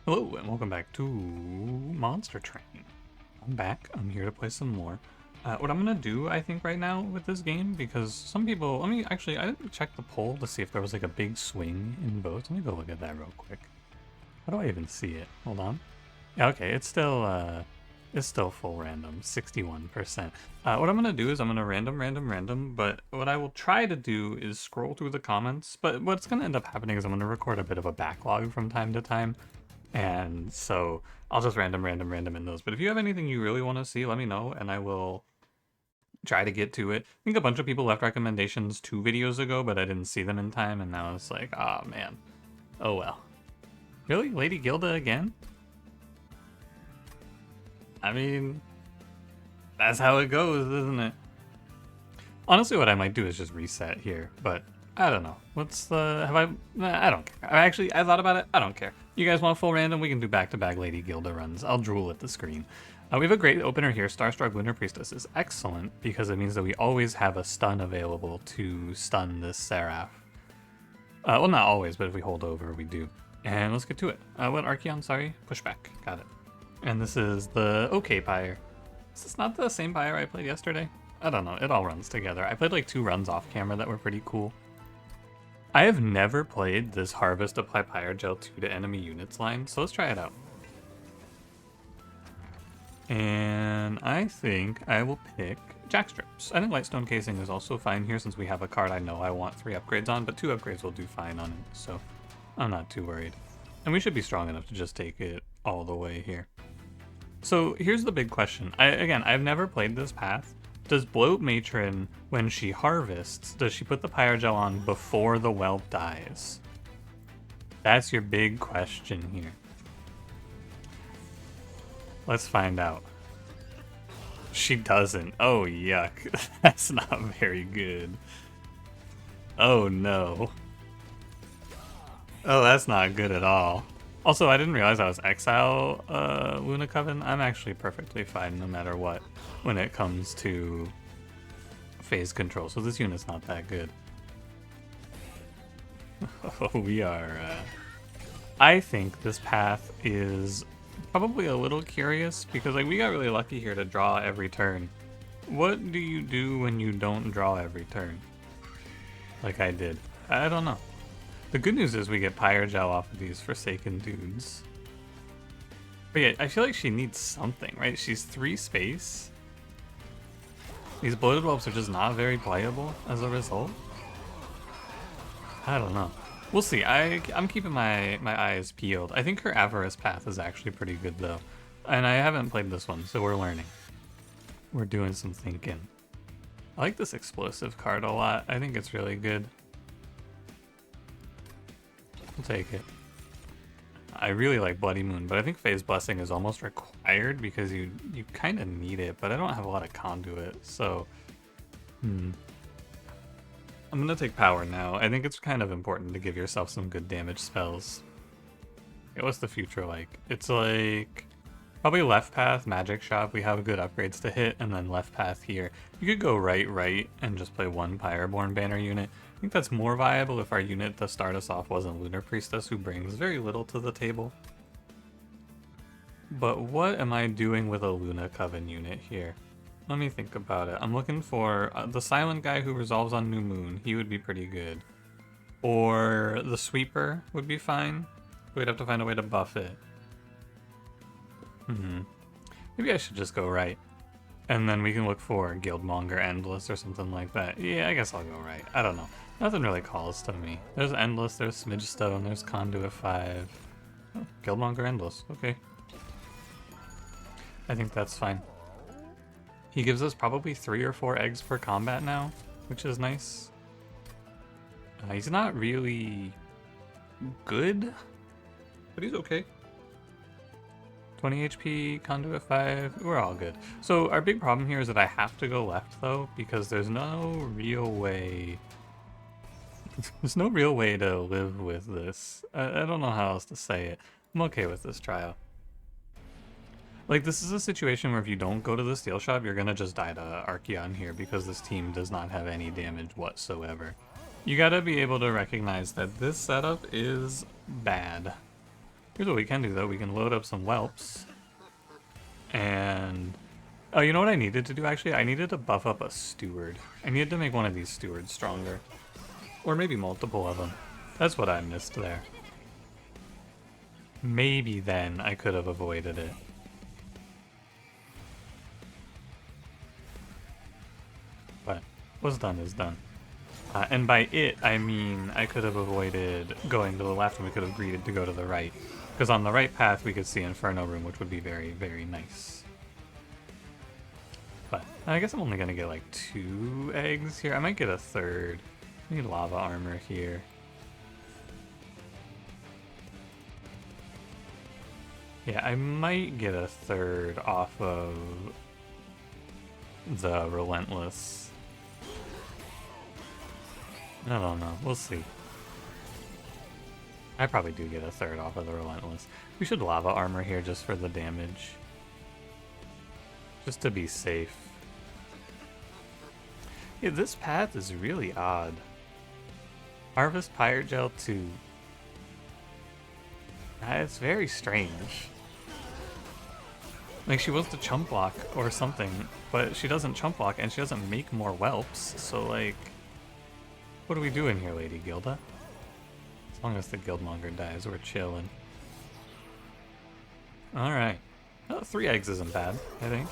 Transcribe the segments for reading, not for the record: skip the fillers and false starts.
Hello and welcome back to Monster Train. I'm back. I'm here to play some more. What I'm gonna do, I think, right now with this game, because some people, I didn't check the poll to see if there was like a big swing in votes. Let me go look at that real quick. How do I even see it? Hold on. Yeah, okay, it's still full random, 61%. What I'm gonna do is I'm gonna random, but what I will try to do is scroll through the comments, but what's gonna end up happening is I'm gonna record a bit of a backlog from time to time. And so I'll just random in those. But if you have anything you really want to see, let me know and I will try to get to it. I think a bunch of people left recommendations 2 videos ago, but I didn't see them in time. And now it's like, oh man. Oh well. Really? Lady Gilda again? I mean, that's how it goes, isn't it? Honestly, what I might do is just reset here, but I don't know. What's the... I don't care. I thought about it. I don't care. You guys want full random? We can do back-to-back Lady Gilda runs. I'll drool at the screen. We have a great opener here. Starstruck Lunar Priestess is excellent because it means that we always have a stun available to stun this Seraph. Well, not always, but if we hold over, we do. And let's get to it. What Archeon? Sorry. Pushback. Got it. And this is the OK Pyre. Is this not the same Pyre I played yesterday? I don't know. It all runs together. I played like 2 runs off camera that were pretty cool. I have never played this Harvest Apply Pyre Gel 2 to enemy units line, so let's try it out. And I think I will pick Jackstrips. I think Lightstone Casing is also fine here since we have a card I know I want 3 upgrades on, but 2 upgrades will do fine on it, so I'm not too worried. And we should be strong enough to just take it all the way here. So here's the big question. I've never played this path. Does Bloat Matron, when she harvests, does she put the Pyre Gel on before the whelp dies? That's your big question here. Let's find out. She doesn't. Oh, yuck. That's not very good. Oh, no. Oh, that's not good at all. Also, I didn't realize I was Exile Luna Coven. I'm actually perfectly fine no matter what when it comes to phase control, so this unit's not that good. Oh, we are... I think this path is probably a little curious, because like we got really lucky here to draw every turn. What do you do when you don't draw every turn? Like I did. I don't know. The good news is we get Pyre Gel off of these Forsaken dudes. But yeah, I feel like she needs something, right? She's 3 space. These Bloated Whelps are just not very playable as a result. I don't know. We'll see. I'm keeping my eyes peeled. I think her Avarice path is actually pretty good though. And I haven't played this one, so we're learning. We're doing some thinking. I like this explosive card a lot. I think it's really good. We'll take it. I really like Bloody Moon, but I think Phase Blessing is almost required because you kind of need it, but I don't have a lot of conduit, so... I'm gonna take Power now. I think it's kind of important to give yourself some good damage spells. Okay, what's the future like? It's like... probably left path, Magic Shop, we have good upgrades to hit, and then left path here. You could go right, and just play 1 Pyreborn Banner unit. I think that's more viable if our unit to start us off wasn't Lunar Priestess, who brings very little to the table. But what am I doing with a Luna Coven unit here? Let me think about it. I'm looking for the Silent guy who resolves on New Moon. He would be pretty good. Or the Sweeper would be fine. We'd have to find a way to buff it. Maybe I should just go right. And then we can look for Guildmonger Endless or something like that. Yeah, I guess I'll go right. I don't know. Nothing really calls to me. There's Endless, there's Smidgestone, there's Conduit 5. Oh, Guildmonger Endless. Okay. I think that's fine. He gives us probably 3 or 4 eggs per combat now, which is nice. He's not really good, but he's okay. 20 HP, Conduit 5, we're all good. So our big problem here is that I have to go left though, because there's no real way... there's no real way to live with this. I don't know how else to say it. I'm okay with this trial. Like, this is a situation where if you don't go to the Steel Shop, you're gonna just die to Archeon here because this team does not have any damage whatsoever. You gotta be able to recognize that this setup is bad. Here's what we can do though. We can load up some whelps. And oh, you know what I needed to do actually? I needed to buff up a steward. I needed to make one of these stewards stronger. Or maybe multiple of them. That's what I missed there. Maybe then I could have avoided it. But what's done is done. And by it, I mean I could have avoided going to the left and we could have greeted to go to the right. Because on the right path we could see Inferno Room, which would be very, very nice. But I guess I'm only going to get like 2 eggs here. I might get a third. I need lava armor here. Yeah, I might get a third off of the Relentless. I don't know. We'll see. I probably do get a third off of the Relentless. We should lava armor here just for the damage. Just to be safe. Yeah, this path is really odd. Harvest Pyre Gel 2. It's very strange. Like, she wants to chump block or something, but she doesn't chump block and she doesn't make more whelps, so like... What are we doing here, Lady Gilda? As long as the Guildmonger dies, we're chilling. Alright. Oh, 3 eggs isn't bad, I think.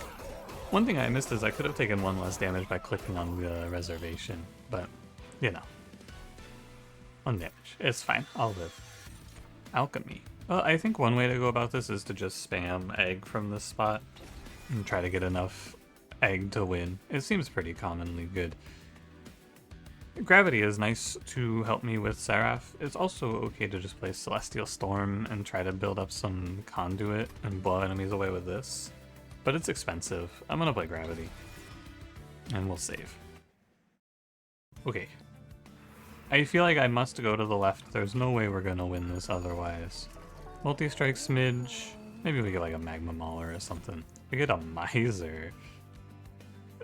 One thing I missed is I could have taken 1 less damage by clicking on the reservation, but, you know. 1 damage. It's fine. I'll live. Alchemy. Well, I think one way to go about this is to just spam egg from this spot and try to get enough egg to win. It seems pretty commonly good. Gravity is nice to help me with Seraph. It's also okay to just play Celestial Storm and try to build up some conduit and blow enemies away with this. But it's expensive. I'm gonna play Gravity. And we'll save. Okay. I feel like I must go to the left. There's no way we're gonna win this otherwise. Multi-strike smidge. Maybe we get like a magma mauler or something. We get a miser.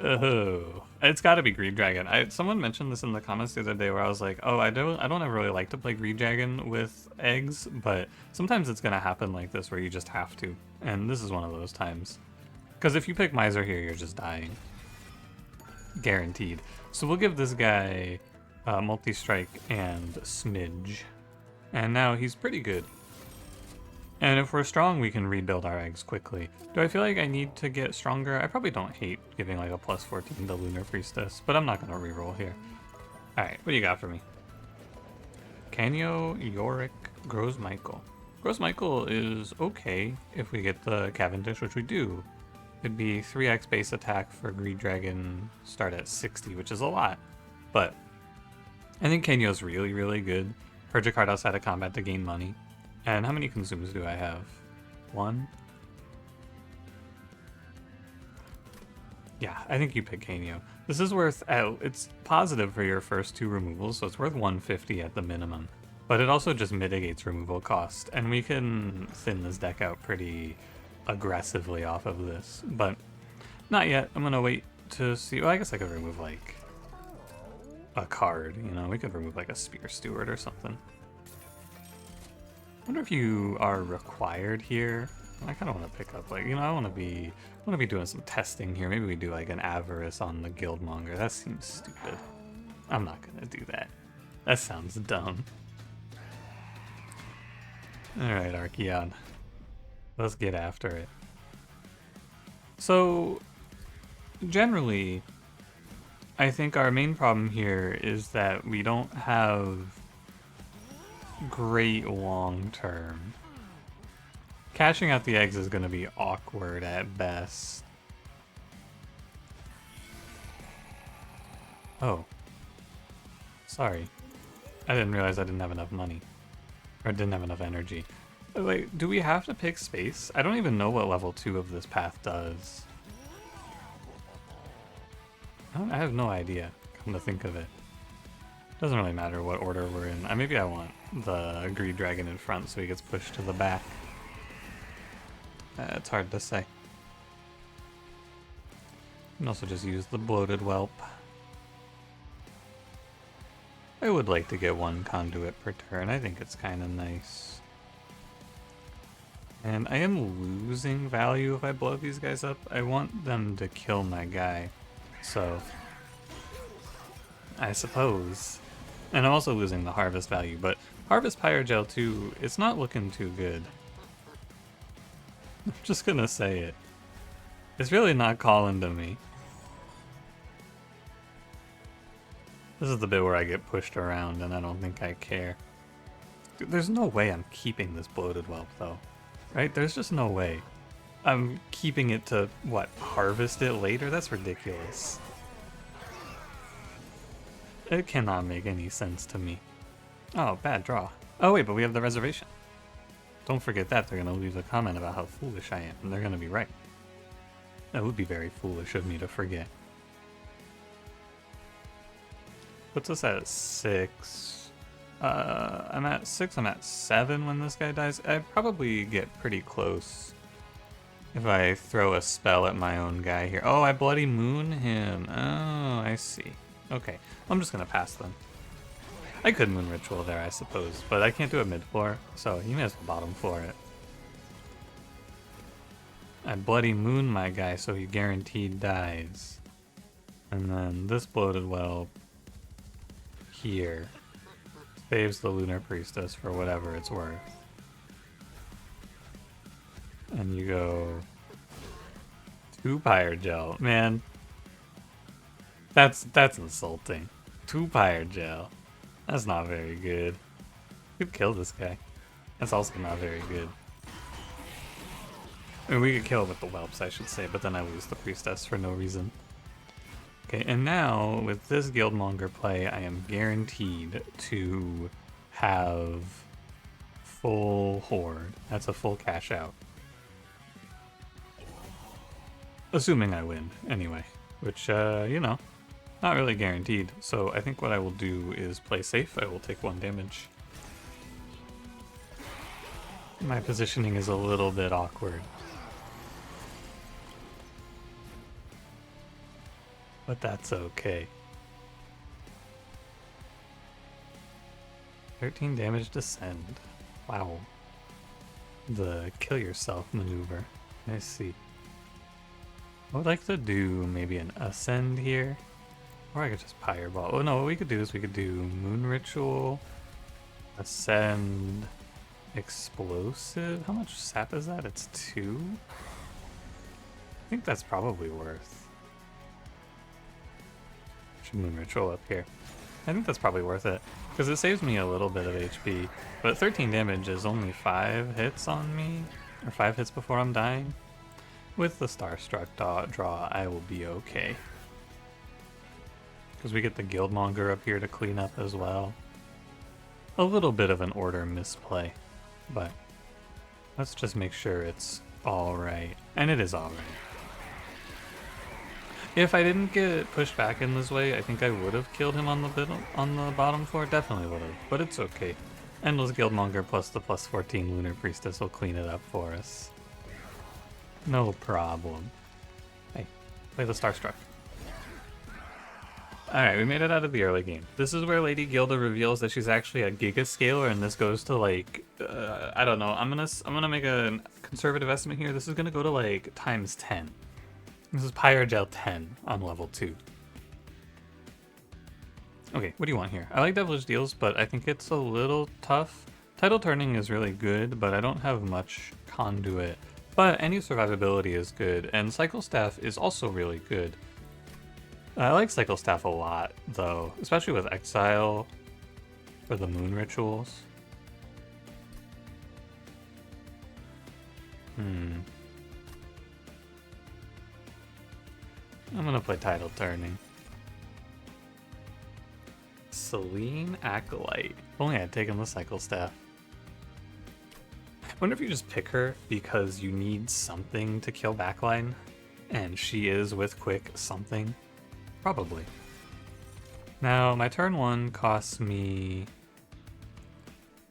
Oh, it's got to be Greed Dragon. Someone mentioned this in the comments the other day where I was like, oh, I don't ever really like to play Greed Dragon with eggs, but sometimes it's gonna happen like this where you just have to, and this is one of those times. Because if you pick miser here, you're just dying, guaranteed. So we'll give this guy multi-strike and smidge, and now he's pretty good. And if we're strong, we can rebuild our eggs quickly. Do I feel like I need to get stronger? I probably don't hate giving like a plus 14 to Lunar Priestess, but I'm not going to reroll here. Alright, what do you got for me? Canyo, Yorick, Grows Michael. Grows Michael is okay if we get the Cavendish, which we do. It'd be 3x base attack for Greed Dragon, start at 60, which is a lot. But I think Canyo's really, really good. Purge a card outside of combat to gain money. And how many consumes do I have? 1? Yeah, I think you pick Canyo. This is worth, it's positive for your first 2 removals, so it's worth 150 at the minimum. But it also just mitigates removal cost, and we can thin this deck out pretty aggressively off of this. But not yet. I'm gonna wait to see. Well, I guess I could remove like a card, you know? We could remove like a Spear Steward or something. I wonder if you are required here. I kind of want to pick up, like, you know, I want to be doing some testing here. Maybe we do like an Avarice on the Guildmonger. That seems stupid. I'm not gonna do that. That sounds dumb. All right, Archeon. Let's get after it. So, generally, I think our main problem here is that we don't have great long term. Cashing out the eggs is going to be awkward at best. Oh. Sorry. I didn't realize I didn't have enough money. Or didn't have enough energy. Wait, do we have to pick space? I don't even know what level 2 of this path does. I have no idea, come to think of it. Doesn't really matter what order we're in. Maybe I want the Greed Dragon in front so he gets pushed to the back. It's hard to say. You can also just use the Bloated Whelp. I would like to get 1 conduit per turn. I think it's kind of nice. And I am losing value if I blow these guys up. I want them to kill my guy. So, I suppose. And I'm also losing the harvest value, but harvest Pyre Gel 2, it's not looking too good. I'm just gonna say it. It's really not calling to me. This is the bit where I get pushed around and I don't think I care. Dude, there's no way I'm keeping this bloated whelp though. Right? There's just no way. I'm keeping it to, what, harvest it later? That's ridiculous. It cannot make any sense to me. Oh, bad draw. Oh wait, but we have the reservation. Don't forget that. They're going to leave a comment about how foolish I am, and they're going to be right. That would be very foolish of me to forget. Puts us at 6. I'm at 6, I'm at 7 when this guy dies. I'd probably get pretty close if I throw a spell at my own guy here. Oh, I Bloody Moon him. Oh, I see. Okay, I'm just gonna pass then. I could Moon Ritual there, I suppose, but I can't do it mid-floor, so you may as well bottom floor it. I Bloody Moon my guy so he guaranteed dies. And then this bloated whelp here saves the Lunar Priestess for whatever it's worth. And you go 2 Pyre Gel. Man, that's insulting. 2 Pyre Gel. That's not very good. You could kill this guy. That's also not very good. I mean, we could kill it with the whelps, I should say, but then I lose the Priestess for no reason. Okay, and now, with this Guildmonger play, I am guaranteed to have full Horde. That's a full cash out. Assuming I win, anyway. Which, you know, not really guaranteed. So I think what I will do is play safe. I will take 1 damage. My positioning is a little bit awkward. But that's okay. 13 damage to send. Wow. The kill yourself maneuver. I see. I would like to do maybe an ascend here. Or I could just Pyreball. Oh no, what we could do is we could do Moon Ritual, Ascend, Explosive. How much sap is that? It's 2? I think that's probably worth. Should Moon Ritual up here. I think that's probably worth it, because it saves me a little bit of HP. But 13 damage is only 5 hits on me, or 5 hits before I'm dying. With the Starstruck draw, I will be okay. Because we get the Guildmonger up here to clean up as well. A little bit of an order misplay, but let's just make sure it's alright. And it is alright. If I didn't get pushed back in this way, I think I would have killed him on the bottom floor. Definitely would have, but it's okay. Endless Guildmonger plus the plus 14 Lunar Priestess will clean it up for us. No problem. Hey, play the Starstruck. Alright, we made it out of the early game. This is where Lady Gilda reveals that she's actually a Gigascaler, and this goes to like, I don't know, I'm gonna make a conservative estimate here. This is gonna go to like times 10. This is Pyre Gel 10 on level 2. Okay, what do you want here? I like Devilish Deals, but I think it's a little tough. Tidal Turning is really good, but I don't have much conduit. But any survivability is good, and Cycle Staff is also really good. I like Cycle Staff a lot, though, especially with Exile for the Moon Rituals. I'm gonna play Tidal Turning. Selene Acolyte. If only I had taken the Cycle Staff. I wonder if you just pick her because you need something to kill backline, and she is with quick something. Probably. Now, my turn 1 costs me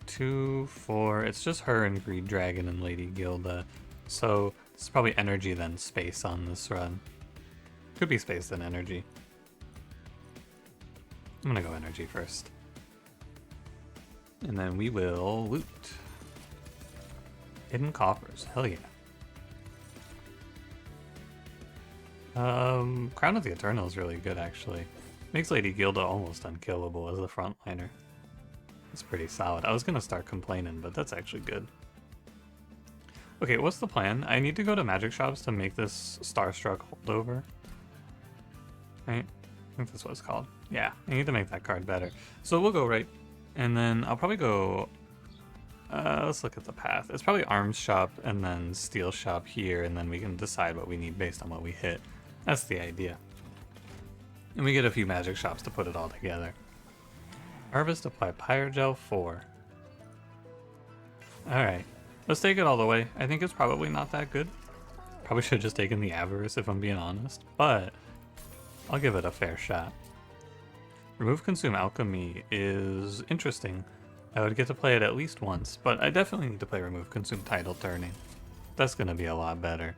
2, 4. It's just her and Greed Dragon and Lady Gilda. So it's probably energy then space on this run. Could be space then energy. I'm gonna go energy first. And then we will loot. Hidden coffers, hell yeah. Crown of the Eternal is really good actually. Makes Lady Gilda almost unkillable as the frontliner. It's pretty solid. I was gonna start complaining, but that's actually good. Okay, what's the plan? I need to go to magic shops to make this Starstruck holdover. Right? I think that's what it's called. Yeah, I need to make that card better. So we'll go right, and then I'll probably go... let's look at the path. It's probably arms shop and then steel shop here, and then we can decide what we need based on what we hit. That's the idea. And we get a few magic shops to put it all together. Harvest, apply Pyre Gel 4. Alright, let's take it all the way. I think it's probably not that good. Probably should have just taken the Avarice if I'm being honest, but I'll give it a fair shot. Remove Consume Alchemy is interesting. I would get to play it at least once, but I definitely need to play Remove Consume Tidal Turning. That's going to be a lot better.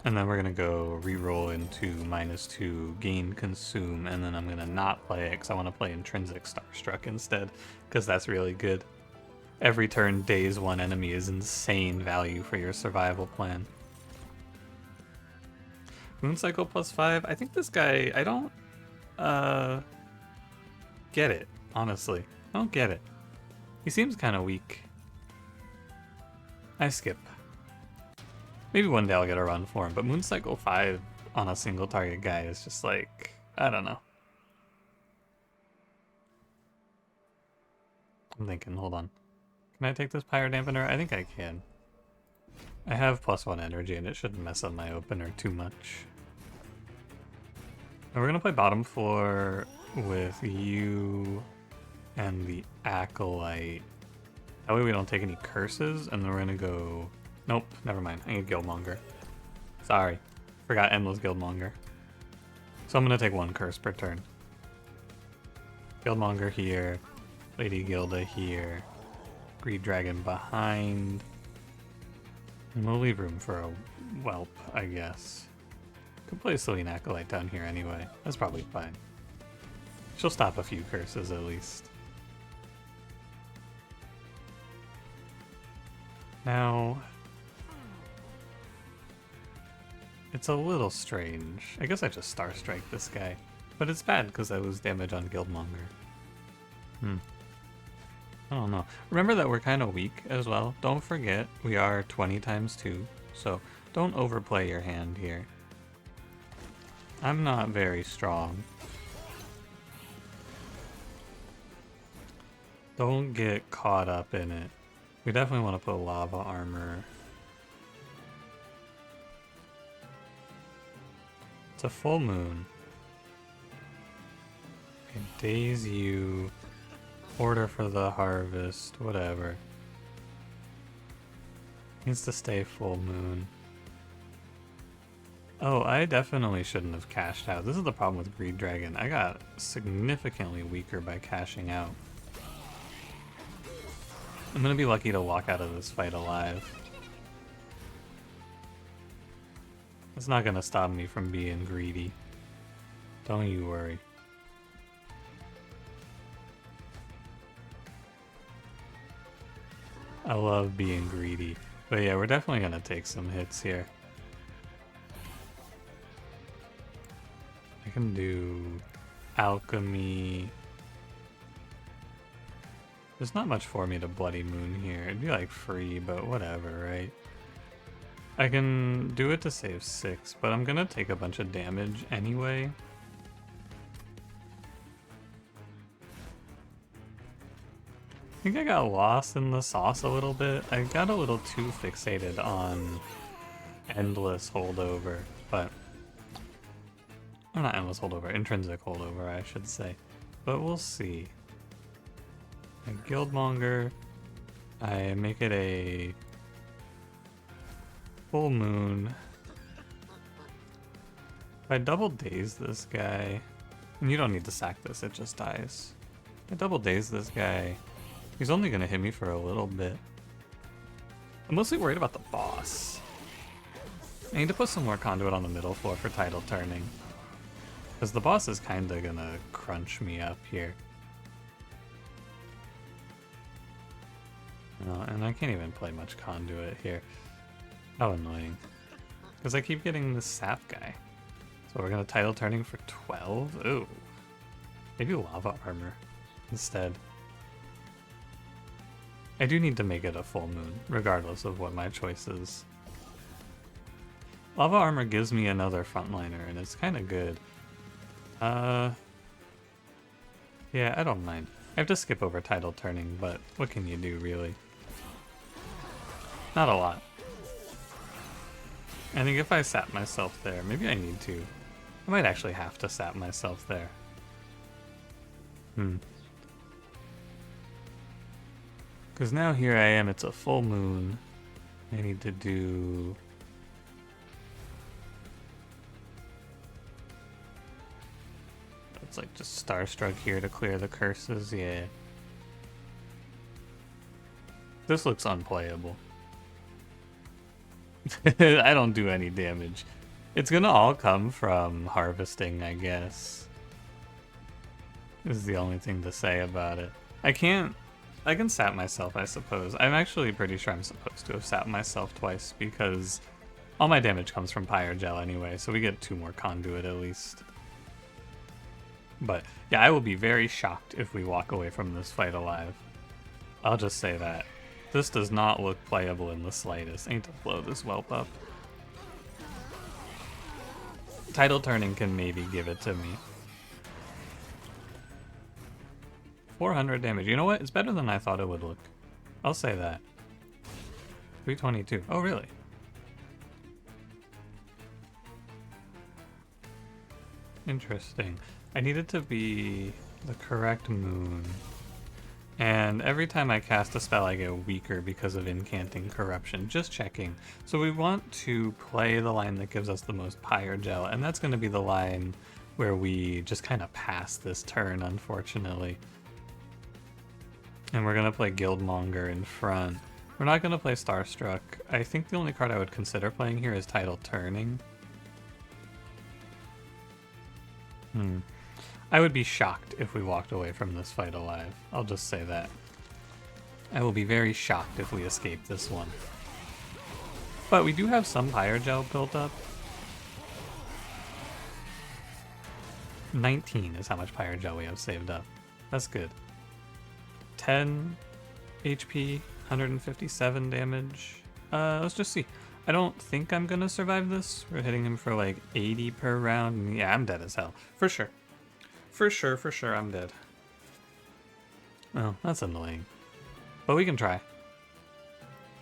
And then we're going to go reroll into -2, gain Consume, and then I'm going to not play it because I want to play Intrinsic Starstruck instead, because that's really good. Every turn, daze one enemy is insane value for your survival plan. Moon Cycle +5. I think this guy, I don't get it, honestly. I don't get it. He seems kind of weak. I skip. Maybe one day I'll get a run for him, but Moon Cycle 5 on a single target guy is just like, I don't know. I'm thinking, hold on. Can I take this Pyre Dampener? I think I can. I have +1 energy and it shouldn't mess up my opener too much. And we're gonna play bottom floor with you and the Acolyte. That way we don't take any curses, and then we're gonna go... Nope, never mind. I need Guildmonger. Sorry. Forgot Endless Guildmonger. So I'm gonna take 1 curse per turn. Guildmonger here. Lady Gilda here. Greed Dragon behind. And we'll leave room for a Whelp, I guess. Could play a Selene Acolyte down here anyway. That's probably fine. She'll stop a few curses at least. Now... it's a little strange. I guess I just Star Strike this guy. But it's bad because I lose damage on Guildmonger. I don't know. Remember that we're kind of weak as well. Don't forget, we are 20 times 2. So don't overplay your hand here. I'm not very strong. Don't get caught up in it. We definitely want to put lava armor. It's a full moon. Okay, daze you. Order for the harvest. Whatever. Needs to stay full moon. Oh, I definitely shouldn't have cashed out. This is the problem with Greed Dragon. I got significantly weaker by cashing out. I'm gonna be lucky to walk out of this fight alive. It's not gonna stop me from being greedy. Don't you worry. I love being greedy. But yeah, we're definitely gonna take some hits here. I can do alchemy. There's not much for me to Bloody Moon here. It'd be like free, but whatever, right? I can do it to save 6, but I'm gonna take a bunch of damage anyway. I think I got lost in the sauce a little bit. I got a little too fixated on endless holdover, but... or not endless holdover, intrinsic holdover, I should say. But we'll see. A Guildmonger. I make it a full moon. If I double daze this guy, and you don't need to sack this, it just dies. If I double daze this guy, he's only gonna hit me for a little bit. I'm mostly worried about the boss. I need to put some more conduit on the middle floor for tidal turning. Because the boss is kinda gonna crunch me up here. And I can't even play much conduit here. How annoying. Because I keep getting this sap guy. So we're going to title turning for 12? Ooh. Maybe lava armor instead. I do need to make it a full moon, regardless of what my choice is. Lava armor gives me another frontliner, and it's kind of good. Yeah, I don't mind. I have to skip over title turning, but what can you do, really? Not a lot. I think if I sap myself there, maybe I need to. I might actually have to sap myself there. Because now here I am, it's a full moon. I need to do... It's like just Starstruck here to clear the curses, yeah. This looks unplayable. I don't do any damage. It's gonna all come from harvesting, I guess. This is the only thing to say about it. I can sap myself, I suppose. I'm actually pretty sure I'm supposed to have sapped myself twice because all my damage comes from Pyre Gel anyway, so we get 2 more conduit at least. But yeah, I will be very shocked if we walk away from this fight alive. I'll just say that. This does not look playable in the slightest. I need to blow this whelp up. Title turning can maybe give it to me. 400 damage. You know what? It's better than I thought it would look. I'll say that. 322. Oh, really? Interesting. I need it to be the correct moon. And every time I cast a spell, I get weaker because of incanting corruption. Just checking. So we want to play the line that gives us the most Pyre Gel, and that's going to be the line where we just kind of pass this turn, unfortunately. And we're going to play Guildmonger in front. We're not going to play Starstruck. I think the only card I would consider playing here is Title Turning. I would be shocked if we walked away from this fight alive. I'll just say that. I will be very shocked if we escape this one. But we do have some Pyre Gel built up. 19 is how much Pyre Gel we have saved up. That's good. 10 HP, 157 damage. Let's just see. I don't think I'm gonna survive this. We're hitting him for like 80 per round. Yeah, I'm dead as hell. For sure. For sure, I'm dead. Oh, that's annoying. But we can try.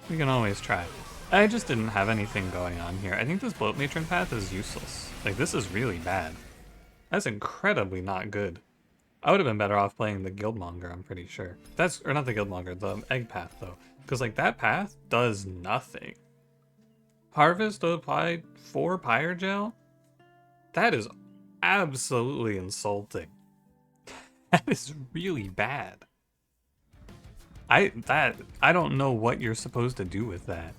We can always try. I just didn't have anything going on here. I think this Bloat Matron path is useless. Like, this is really bad. That's incredibly not good. I would have been better off playing the Guildmonger, I'm pretty sure. Or not the Guildmonger, the Egg path, though. Because, like, that path does nothing. Harvest to apply 4 Pyre Gel? That is absolutely insulting. That is really bad. I don't know what you're supposed to do with that.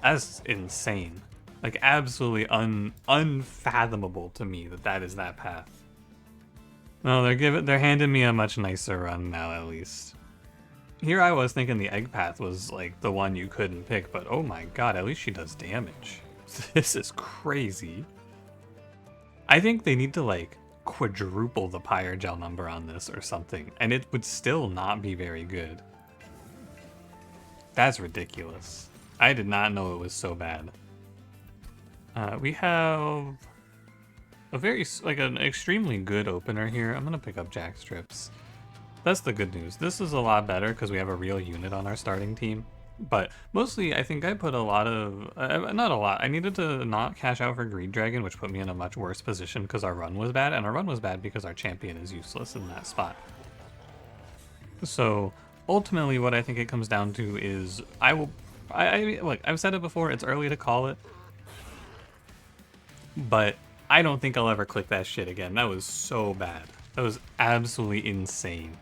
That's insane. Like, absolutely unfathomable to me that is that path. No, they're handing me a much nicer run now, at least. Here I was thinking the Egg path was like the one you couldn't pick, but oh my god, at least she does damage. This is crazy. I think they need to like quadruple the Pyre Gel number on this or something, and it would still not be very good. That's ridiculous. I did not know it was so bad. We have a an extremely good opener here. I'm gonna pick up Jack Strips. That's the good news. This is a lot better because we have a real unit on our starting team. But mostly, I think I put a lot of... not a lot. I needed to not cash out for Greed Dragon, which put me in a much worse position because our run was bad. And our run was bad because our champion is useless in that spot. So, ultimately, what I think it comes down to is... look, I've said it before, it's early to call it. But I don't think I'll ever click that shit again. That was so bad. That was absolutely insane.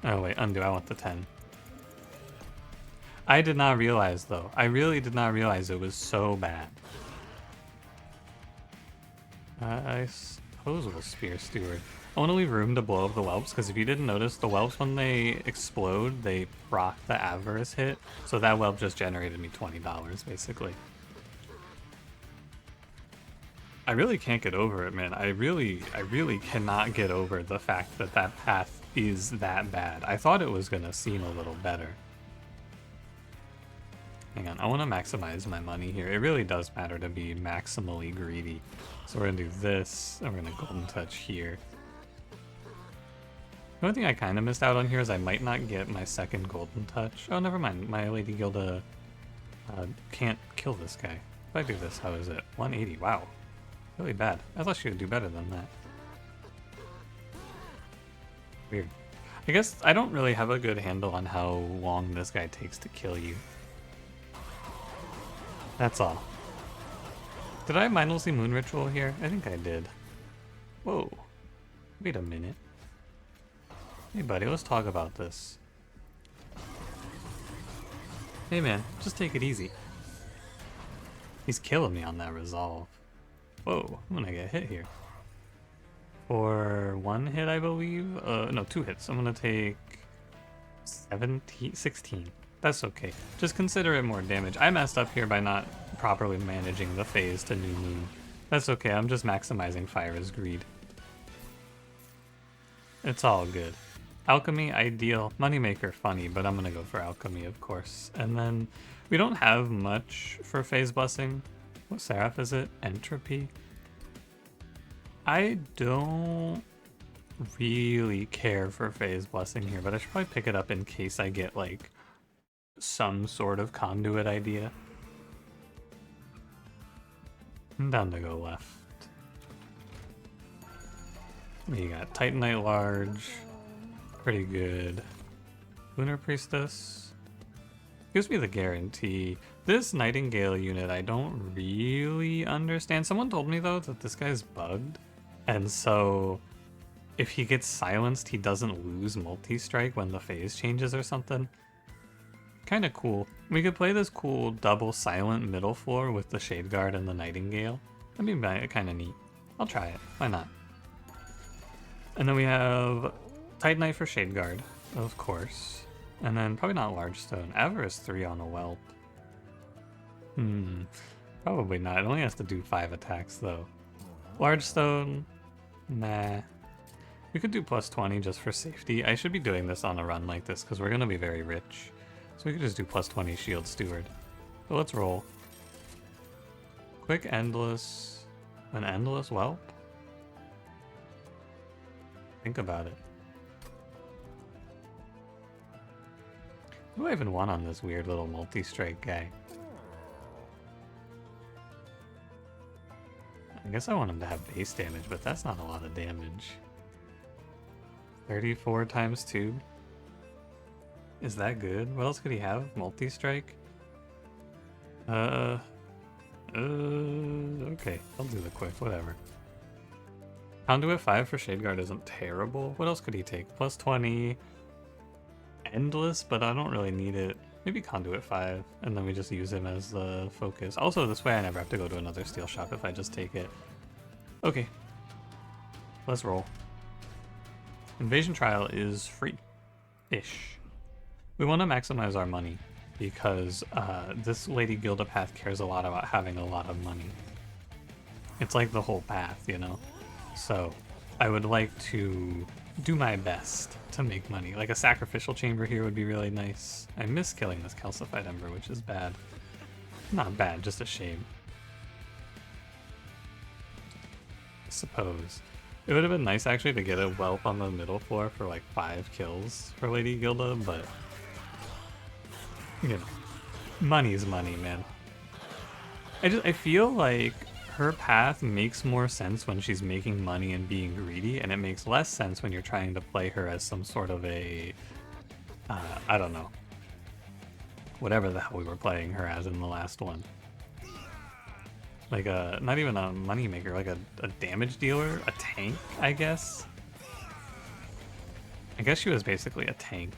Oh wait, undo, I want the 10. I did not realize though. I really did not realize it was so bad. I suppose with a Spear Steward. I want to leave room to blow up the whelps, because if you didn't notice, the whelps, when they explode, they proc the avarice hit. So that whelp just generated me $20, basically. I really can't get over it, man. I really cannot get over the fact that that path is that bad. I thought it was gonna seem a little better. Hang on, I want to maximize my money here. It really does matter to be maximally greedy. So we're gonna do this, and we're gonna golden touch here. The only thing I kind of missed out on here is I might not get my second golden touch. Oh, never mind. My Lady Gilda can't kill this guy. If I do this, how is it? 180, wow. Really bad. I thought she would do better than that. Weird. I guess I don't really have a good handle on how long this guy takes to kill you. That's all. Did I mindlessly moon ritual here? I think I did. Whoa. Wait a minute. Hey buddy, let's talk about this. Hey man, just take it easy. He's killing me on that resolve. Whoa, I'm gonna get hit here. For one hit, I believe? No, 2 hits. I'm gonna take 16. That's okay. Just consider it more damage. I messed up here by not properly managing the phase to New Moon. That's okay, I'm just maximizing Pyre's greed. It's all good. Alchemy, ideal. Moneymaker, funny, but I'm gonna go for Alchemy, of course. And then we don't have much for phase blessing. What seraph is it? Entropy? I don't really care for phase blessing here, but I should probably pick it up in case I get like some sort of conduit idea. I'm down to go left. We got Titanite Large. Pretty good. Lunar Priestess. Gives me the guarantee. This Nightingale unit I don't really understand. Someone told me though that this guy's bugged. And so if he gets silenced, he doesn't lose multi-strike when the phase changes or something. Kind of cool. We could play this cool double silent middle floor with the Shade Guard and the Nightingale. That'd be kind of neat. I'll try it. Why not? And then we have Titanite for Shade Guard, of course. And then probably not Large Stone. Avarice 3 on a Whelp. Probably not. It only has to do 5 attacks though. Large Stone, nah. We could do plus 20 just for safety. I should be doing this on a run like this because we're going to be very rich. So we could just do plus 20 Shield Steward. So let's roll. Quick Endless. An Endless Whelp? Think about it. What do I even want on this weird little multi-strike guy? I guess I want him to have base damage, but that's not a lot of damage. 34 times 2? Is that good? What else could he have? Multi-strike? Okay, I'll do the quick, whatever. Conduit 5 for Shade Guard isn't terrible. What else could he take? Plus 20. Endless, but I don't really need it. Maybe Conduit 5, and then we just use him as the focus. Also, this way I never have to go to another steel shop if I just take it. Okay. Let's roll. Invasion Trial is free-ish. We want to maximize our money, because this Lady Gilda path cares a lot about having a lot of money. It's like the whole path, you know? So, I would like to do my best to make money. Like a sacrificial chamber here would be really nice. I miss killing this calcified ember, which is bad. Not bad, just a shame. I suppose. It would have been nice actually to get a whelp on the middle floor for like 5 kills for Lady Gilda, but you know, money's money, man. I feel like her path makes more sense when she's making money and being greedy, and it makes less sense when you're trying to play her as some sort of a, I don't know, whatever the hell we were playing her as in the last one. Like a, not even a money maker, like a damage dealer, a tank, I guess. I guess she was basically a tank.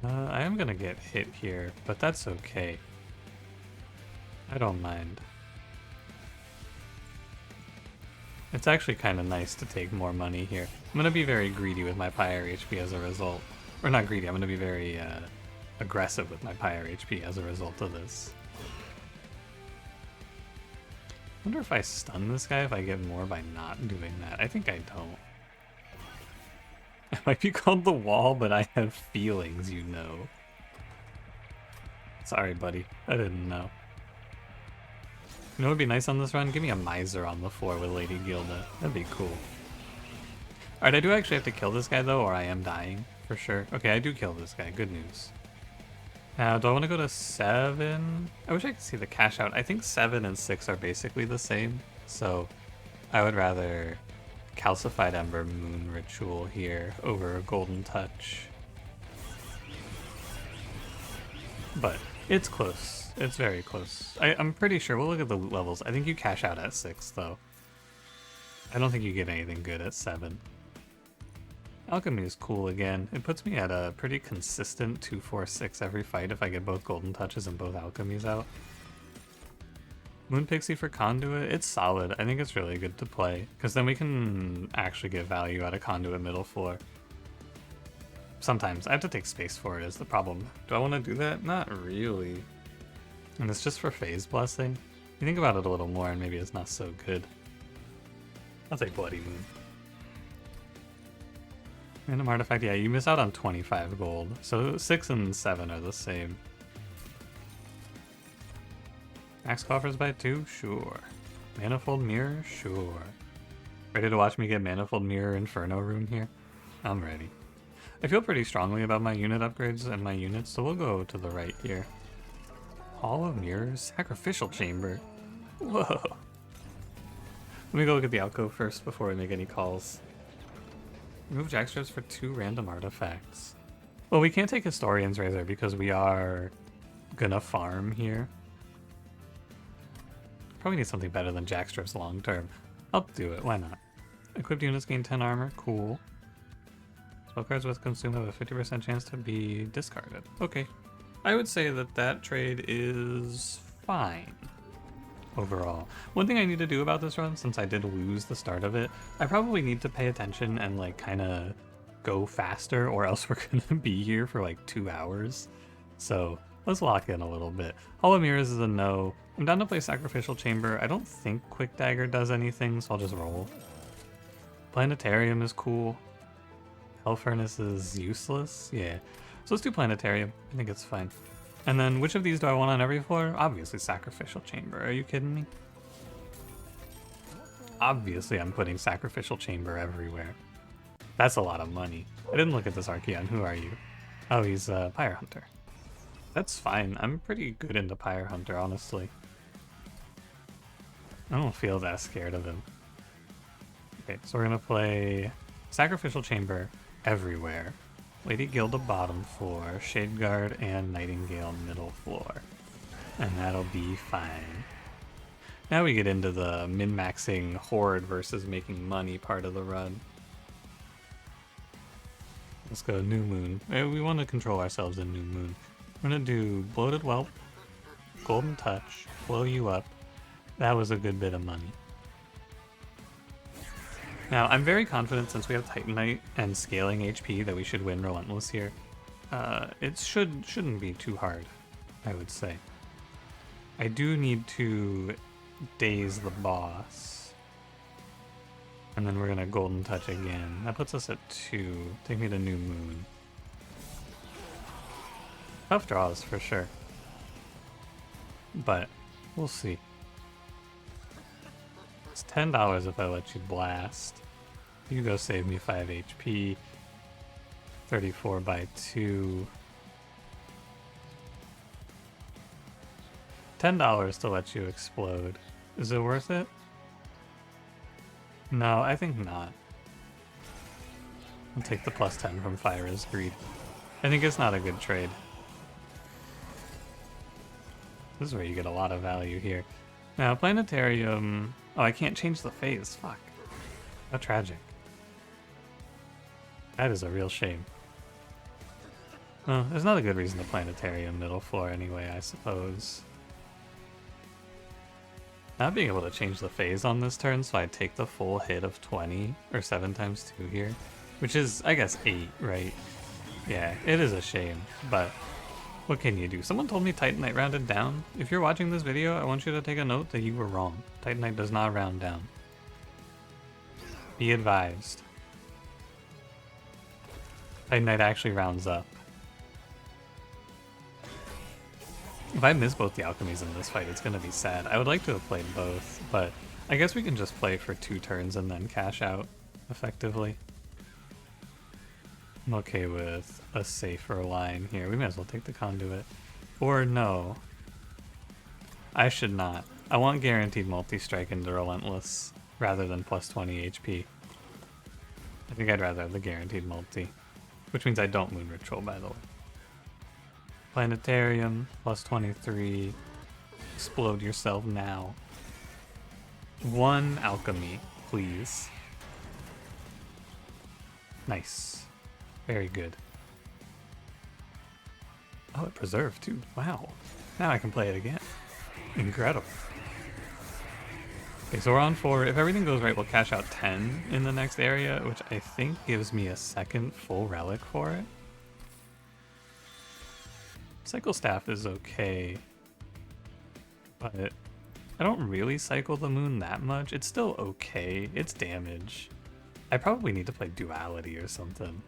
I am gonna get hit here, but that's okay. I don't mind. It's actually kind of nice to take more money here. I'm going to be very greedy with my Pyre HP as a result. Or not greedy, I'm going to be very aggressive with my Pyre HP as a result of this. I wonder if I stun this guy if I get more by not doing that. I think I don't. It might be called the wall, but I have feelings, you know. Sorry, buddy. I didn't know. You know what would be nice on this run? Give me a Miser on the floor with Lady Gilda. That'd be cool. Alright, I do actually have to kill this guy though, or I am dying, for sure. Okay, I do kill this guy. Good news. Now, do I want to go to 7? I wish I could see the cash out. I think 7 and 6 are basically the same, so I would rather Calcified Ember Moon Ritual here over Golden Touch. But it's close. It's very close. I'm pretty sure. We'll look at the loot levels. I think you cash out at 6, though. I don't think you get anything good at 7. Alchemy is cool again. It puts me at a pretty consistent 2, 4, 6 every fight if I get both Golden Touches and both Alchemies out. Moon Pixie for Conduit, it's solid. I think it's really good to play, because then we can actually get value out of Conduit middle floor. Sometimes. I have to take space for it is the problem. Do I want to do that? Not really. And it's just for Phase Blessing. You think about it a little more and maybe it's not so good. I'll take Bloody Moon. Random artifact, yeah, you miss out on 25 gold. So 6 and 7 are the same. Max coffers by 2? Sure. Manifold Mirror? Sure. Ready to watch me get Manifold Mirror Inferno Rune here? I'm ready. I feel pretty strongly about my unit upgrades and my units, so we'll go to the right here. Hall of Mirrors? Sacrificial Chamber? Whoa. Let me go look at the alcove first before we make any calls. Remove jackstraps for 2 random artifacts. Well, we can't take Historian's Razor because we are gonna farm here. Probably need something better than jackstraps long term. I'll do it, why not? Equipped units gain 10 armor, cool. Spell cards with consume have a 50% chance to be discarded. Okay. I would say that that trade is fine. Overall. One thing I need to do about this run, since I did lose the start of it, I probably need to pay attention and like kind of go faster or else we're going to be here for like 2 hours. So let's lock in a little bit. Hall of Mirrors is a no. I'm down to play Sacrificial Chamber. I don't think Quick Dagger does anything, so I'll just roll. Planetarium is cool. Hell Furnace is useless. Yeah. So let's do Planetarium. I think it's fine. And then which of these do I want on every floor? Obviously Sacrificial Chamber. Are you kidding me? Obviously I'm putting Sacrificial Chamber everywhere. That's a lot of money. I didn't look at this Archeon. Who are you? Oh, he's a Pyre Hunter. That's fine. I'm pretty good into Pyre Hunter, honestly. I don't feel that scared of him. Okay, so we're gonna play Sacrificial Chamber everywhere. Lady Gilda bottom floor, Shadeguard and Nightingale middle floor. And that'll be fine. Now we get into the min-maxing horde versus making money part of the run. Let's go New Moon. We want to control ourselves in New Moon. We're gonna do Bloated Whelp, Golden Touch, blow you up. That was a good bit of money. Now, I'm very confident since we have Titanite and scaling HP that we should win Relentless here. It shouldn't be too hard, I would say. I do need to daze the boss. And then we're gonna Golden Touch again. That puts us at 2. Take me to New Moon. Tough draws for sure. But we'll see. It's $10 if I let you blast. You go save me 5 HP. 34 by 2. $10 to let you explode. Is it worth it? No, I think not. I'll take the plus 10 from Pyre's Greed. I think it's not a good trade. This is where you get a lot of value here. Now, Planetarium... Oh, I can't change the phase. Fuck. How tragic. That is a real shame. Well, there's not a good reason to Planetarium middle floor anyway, I suppose. Not being able to change the phase on this turn, so I take the full hit of 20, or 7 times 2 here. Which is, I guess, 8, right? Yeah, it is a shame, but what can you do? Someone told me Titanite rounded down. If you're watching this video, I want you to take a note that you were wrong. Titanite does not round down. Be advised. Titanite actually rounds up. If I miss both the alchemies in this fight, it's going to be sad. I would like to have played both, but I guess we can just play for 2 turns and then cash out effectively. I'm okay with a safer line here. We might as well take the conduit. Or no. I should not. I want guaranteed multi-strike into Relentless rather than plus 20 HP. I think I'd rather have the guaranteed multi. Which means I don't Moon Ritual, by the way. Planetarium, plus 23. Explode yourself now. 1 alchemy, please. Nice. Very good. Oh, it preserved too. Wow. Now I can play it again. Incredible. Okay, so we're on 4. If everything goes right, we'll cash out 10 in the next area, which I think gives me a second full relic for it. Cycle Staff is okay, but I don't really cycle the moon that much. It's still okay. It's damage. I probably need to play Duality or something.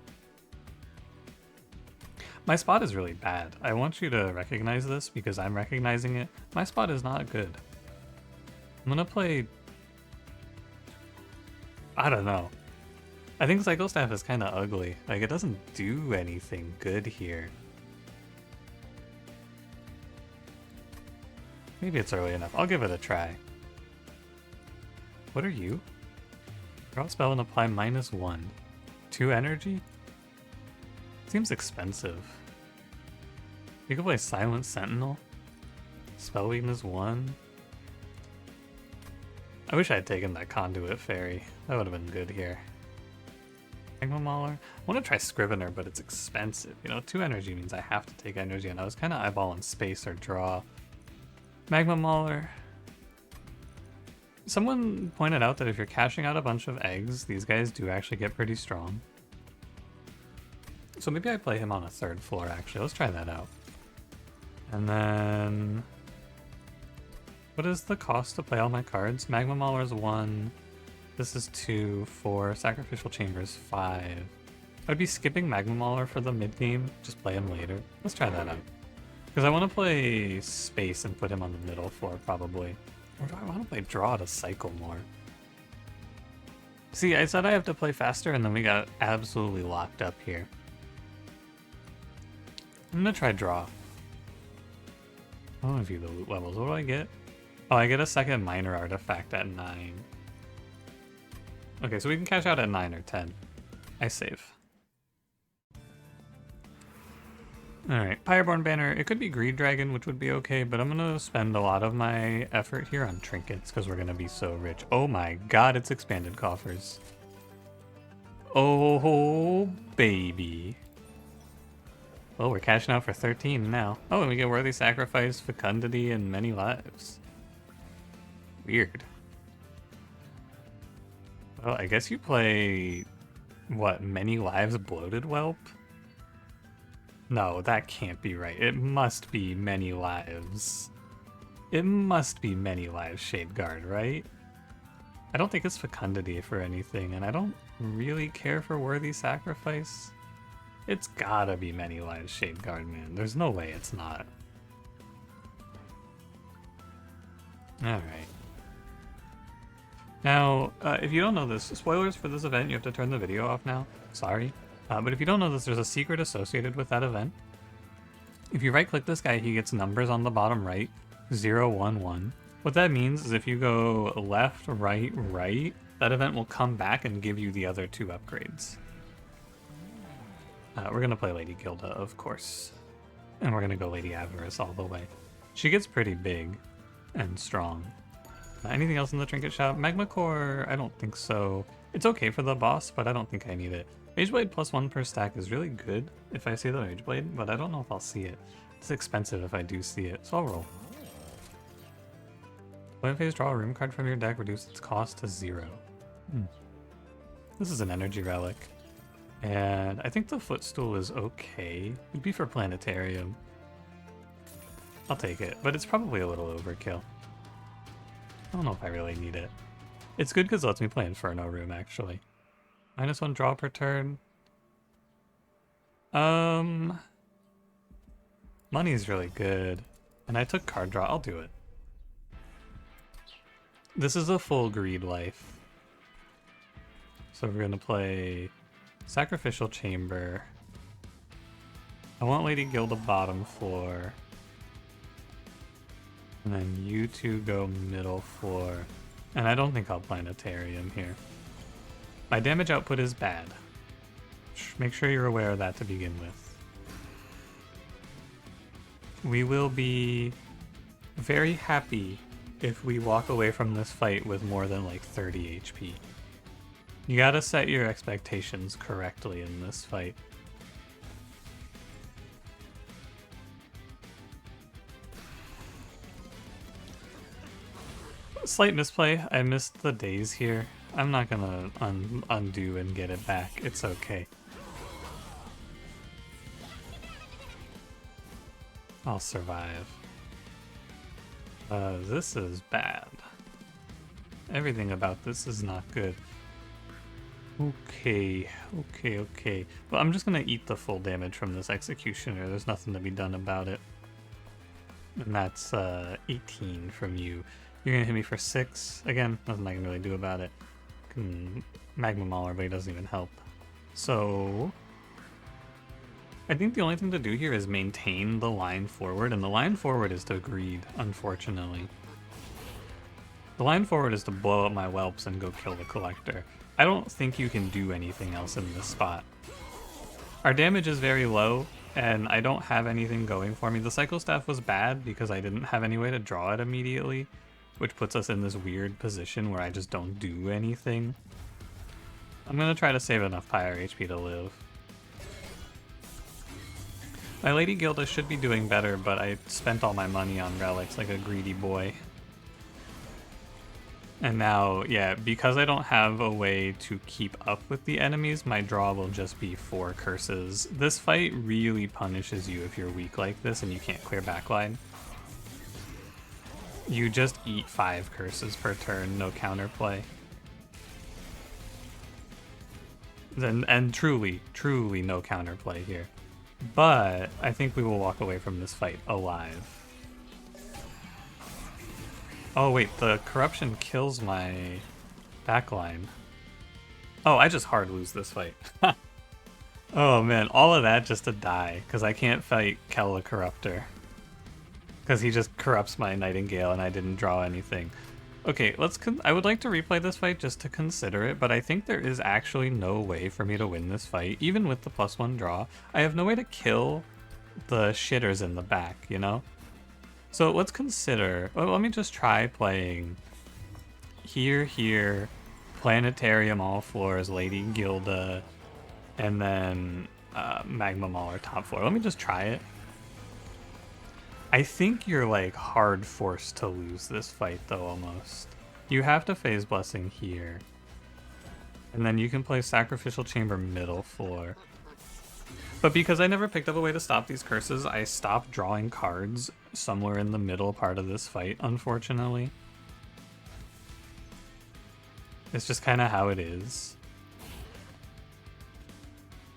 My spot is really bad. I want you to recognize this because I'm recognizing it. My spot is not good. I'm gonna play... I don't know. I think Cycle Staff is kind of ugly. Like, it doesn't do anything good here. Maybe it's early enough. I'll give it a try. What are you? Draw a spell and apply -1. 2 energy? Seems expensive. You could play Silent Sentinel. Spell weakness 1. I wish I had taken that Conduit Fairy. That would have been good here. Magma Mauler. I want to try Scrivener, but it's expensive. You know, 2 energy means I have to take energy, and I was kind of eyeballing space or draw. Magma Mauler. Someone pointed out that if you're cashing out a bunch of eggs, these guys do actually get pretty strong. So maybe I play him on a 3rd floor, actually. Let's try that out. And then... what is the cost to play all my cards? Magma Mauler is 1. This is 2, 4. Sacrificial Chamber is 5. I'd be skipping Magma Mauler for the mid-game. Just play him later. Let's try that out. Because I want to play space and put him on the middle floor, probably. Or do I want to play draw to cycle more? See, I said I have to play faster, and then we got absolutely locked up here. I'm going to try draw. I want to view the loot levels. What do I get? Oh, I get a second minor artifact at 9. Okay, so we can cash out at 9 or 10. I save. Alright, Pyreborn Banner. It could be Greed Dragon, which would be okay, but I'm going to spend a lot of my effort here on trinkets because we're going to be so rich. Oh my god, it's expanded coffers. Oh, baby. Well, we're cashing out for 13 now. Oh, and we get Worthy Sacrifice, Fecundity, and Many Lives. Weird. Well, I guess you play... what, Many Lives Bloated Whelp? No, that can't be right. It must be Many Lives. It must be Many Lives Shadeguard, right? I don't think it's Fecundity for anything, and I don't really care for Worthy Sacrifice. It's gotta be Many Lives Shadeguard, man. There's no way it's not. Alright. Now, if you don't know this, spoilers for this event, you have to turn the video off now. Sorry. But if you don't know this, there's a secret associated with that event. If you right-click this guy, he gets numbers on the bottom right, 0, 1, 1. What that means is if you go left, right, right, that event will come back and give you the other 2 upgrades. We're going to play Lady Gilda, of course. And we're going to go Lady Avarice all the way. She gets pretty big and strong. Anything else in the trinket shop? Magma Core, I don't think so. It's okay for the boss, but I don't think I need it. Mageblade +1 per stack is really good if I see the Mageblade, but I don't know if I'll see it. It's expensive if I do see it, so I'll roll. When phase, draw a room card from your deck, reduce its cost to 0. This is an energy relic. And I think the footstool is okay. It'd be for planetarium. I'll take it, but it's probably a little overkill. I don't know if I really need it. It's good because it lets me play Inferno Room, actually. -1 draw per turn. Money's really good. And I took card draw. I'll do it. This is a full greed life. So we're gonna play Sacrificial Chamber. I want Lady Gilda bottom floor. And then you two go middle floor. And I don't think I'll Planetarium here. My damage output is bad. Make sure you're aware of that to begin with. We will be very happy if we walk away from this fight with more than like 30 HP. You gotta set your expectations correctly in this fight. Slight misplay. I missed the days here. I'm not gonna undo and get it back. It's okay. I'll survive. This is bad. Everything about this is not good. Okay. Well, I'm just gonna eat the full damage from this Executioner. There's nothing to be done about it. And that's 18 from you. You're gonna hit me for 6. Again, nothing I can really do about it. Magma Mauler, but he doesn't even help. So I think the only thing to do here is maintain the line forward, and the line forward is to greed, unfortunately. The line forward is to blow up my whelps and go kill the collector. I don't think you can do anything else in this spot. Our damage is very low, and I don't have anything going for me. The Cycle Staff was bad because I didn't have any way to draw it immediately, which puts us in this weird position where I just don't do anything. I'm gonna try to save enough Pyre HP to live. My Lady Gilda should be doing better, but I spent all my money on relics like a greedy boy. And now, yeah, because I don't have a way to keep up with the enemies, my draw will just be 4 curses. This fight really punishes you if you're weak like this and you can't clear backline. You just eat 5 curses per turn, no counterplay. And truly no counterplay here. But I think we will walk away from this fight alive. Oh wait, the corruption kills my backline. Oh, I just hard lose this fight. Oh man, all of that just to die, because I can't fight Kel the Corruptor. Because he just corrupts my Nightingale and I didn't draw anything. Okay, I would like to replay this fight just to consider it, but I think there is actually no way for me to win this fight, even with the +1 draw. I have no way to kill the shitters in the back, you know? So let's consider, well, let me just try playing here, Planetarium all floors, Lady Gilda, and then Magma Mauler top floor. Let me just try it. I think you're like hard forced to lose this fight though, almost. You have to phase Blessing here. And then you can play Sacrificial Chamber middle floor. But because I never picked up a way to stop these curses, I stopped drawing cards somewhere in the middle part of this fight, unfortunately. It's just kind of how it is.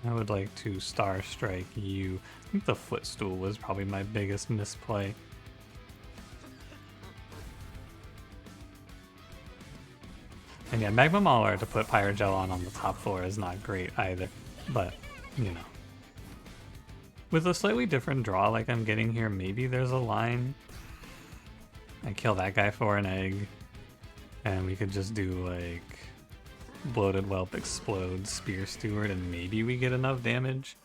I would like to Star Strike you. I think the footstool was probably my biggest misplay. And yeah, Magma Mauler to put Pyrogel on the top floor is not great either, but, you know. With a slightly different draw like I'm getting here, maybe there's a line. I kill that guy for an egg, and we could just do like Bloated Whelp Explode, Spear Steward, and maybe we get enough damage.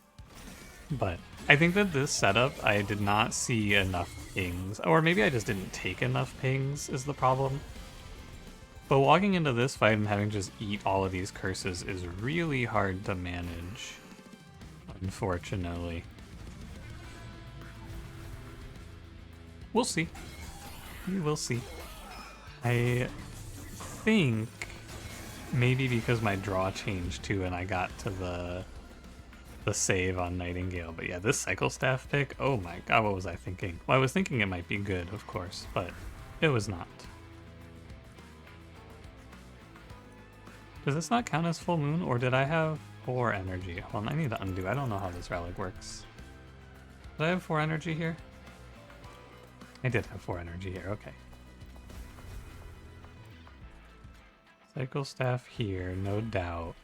But I think that this setup, I did not see enough pings, or maybe I just didn't take enough pings is the problem. But walking into this fight and having to just eat all of these curses is really hard to manage, unfortunately. We'll see. We will see. I think maybe because my draw changed too and I got to the save on Nightingale. But yeah, this Cycle Staff pick, oh my god, what was I thinking? Well, I was thinking it might be good, of course, but it was not. Does this not count as full moon, or did I have 4 energy? Hold on, I need to undo. I don't know how this relic works. Did I have 4 energy here? I did have 4 energy here, okay. Cycle Staff here, no doubt.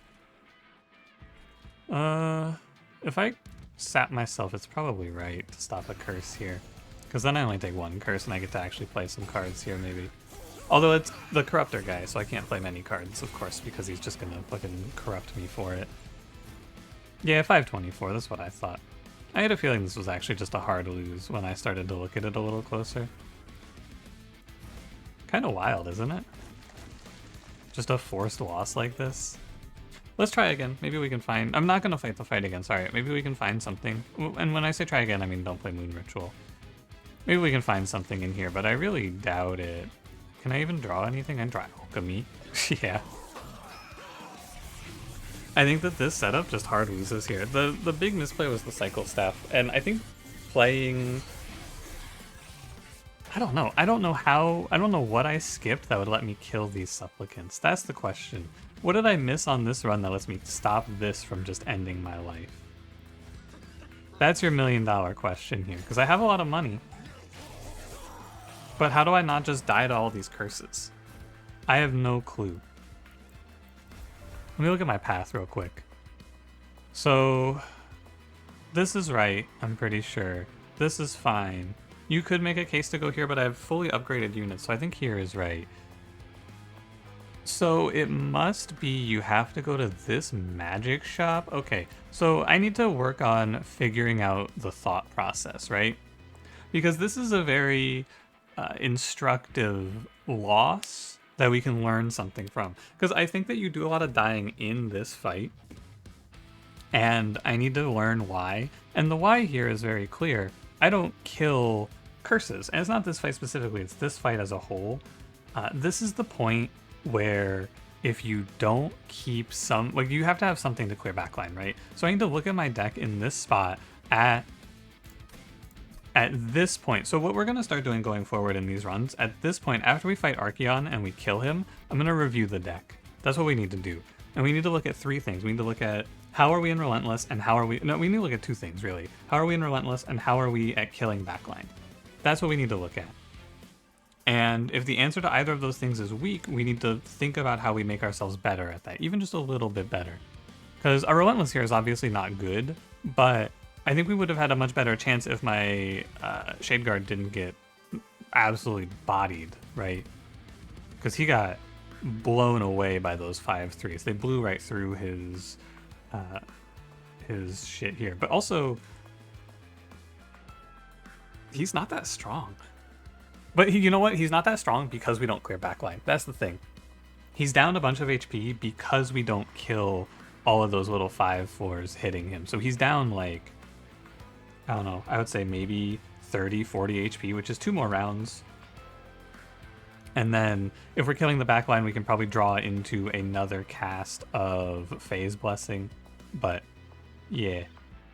If I sap myself, it's probably right to stop a curse here. Because then I only take 1 curse and I get to actually play some cards here, maybe. Although it's the Corruptor guy, so I can't play many cards, of course, because he's just gonna fucking corrupt me for it. Yeah, 524, that's what I thought. I had a feeling this was actually just a hard lose when I started to look at it a little closer. Kinda wild, isn't it? Just a forced loss like this. Let's try again. Maybe we can find... I'm not going to fight the fight again, sorry. Maybe we can find something. And when I say try again, I mean don't play Moon Ritual. Maybe we can find something in here, but I really doubt it. Can I even draw anything? I draw Alchemy. Yeah. I think that this setup just hard loses here. The big misplay was the Cycle Staff, and I think playing... I don't know. I don't know what I skipped that would let me kill these Supplicants. That's the question. What did I miss on this run that lets me stop this from just ending my life? That's your $1 million question here, because I have a lot of money. But how do I not just die to all these curses? I have no clue. Let me look at my path real quick. So, this is right, I'm pretty sure. This is fine. You could make a case to go here, but I have fully upgraded units, so I think here is right. So it must be you have to go to this magic shop. Okay, so I need to work on figuring out the thought process, right? Because this is a very instructive loss that we can learn something from. Because I think that you do a lot of dying in this fight, and I need to learn why. And the why here is very clear. I don't kill curses, and it's not this fight specifically, it's this fight as a whole. This is the point where if you don't keep some, like, you have to have something to clear backline, right? So I need to look at my deck in this spot at this point. So what we're going to start doing going forward in these runs, at this point, after we fight Archeon and we kill him, I'm going to review the deck. That's what we need to do. And we need to look at 3 things. We need to look at how are we in Relentless and how are we... No, we need to look at 2 things, really. How are we in Relentless and how are we at killing backline? That's what we need to look at. And if the answer to either of those things is weak, we need to think about how we make ourselves better at that, even just a little bit better. Because our Relentless here is obviously not good, but I think we would have had a much better chance if my Shade Guard didn't get absolutely bodied, right? Because he got blown away by those 5/3s. They blew right through his shit here. But also, he's not that strong. But you know what? He's not that strong because we don't clear backline. That's the thing. He's down a bunch of HP because we don't kill all of those little 5/4s hitting him. So he's down like, I don't know, I would say maybe 30, 40 HP, which is 2 more rounds. And then if we're killing the backline, we can probably draw into another cast of Phase Blessing. But yeah,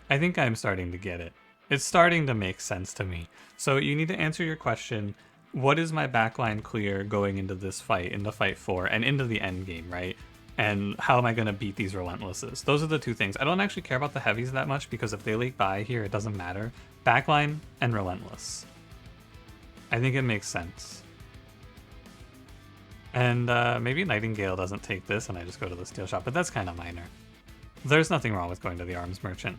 I think I'm starting to get it. It's starting to make sense to me. So you need to answer your question. What is my backline clear going into this fight, into fight 4, and into the end game, right? And how am I going to beat these Relentlesses? Those are the 2 things. I don't actually care about the heavies that much because if they leak by here, it doesn't matter. Backline and Relentless. I think it makes sense. And maybe Nightingale doesn't take this and I just go to the steel shop, but that's kind of minor. There's nothing wrong with going to the arms merchant.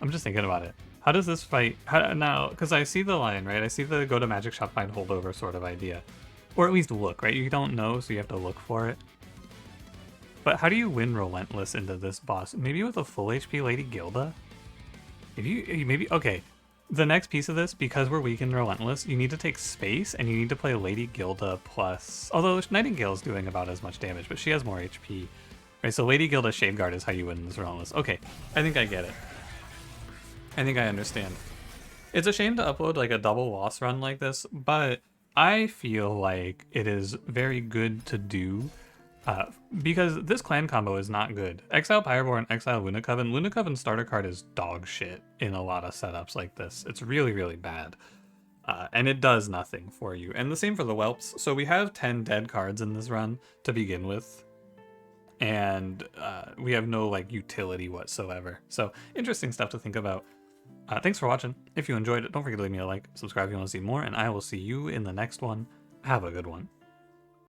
I'm just thinking about it. How does this fight... now, because I see the line, right? I see the go to magic shop, find holdover sort of idea. Or at least look, right? You don't know, so you have to look for it. But how do you win Relentless into this boss? Maybe with a full HP Lady Gilda? If you maybe... Okay, the next piece of this, because we're weak in Relentless, you need to take space, and you need to play Lady Gilda plus... Although Nightingale's doing about as much damage, but she has more HP. Right, so Lady Gilda Shade Guard is how you win this Relentless. Okay, I think I get it. I think I understand. It's a shame to upload like a double loss run like this, but I feel like it is very good to do because this clan combo is not good. Exile Pyreborn, Exile Luna Coven. Luna Coven starter card is dog shit in a lot of setups like this. It's really, really bad. And it does nothing for you. And the same for the Whelps. So we have 10 dead cards in this run to begin with. And we have no like utility whatsoever. So interesting stuff to think about. Thanks for watching. If you enjoyed it, don't forget to leave me a like, subscribe if you want to see more, and I will see you in the next one. Have a good one.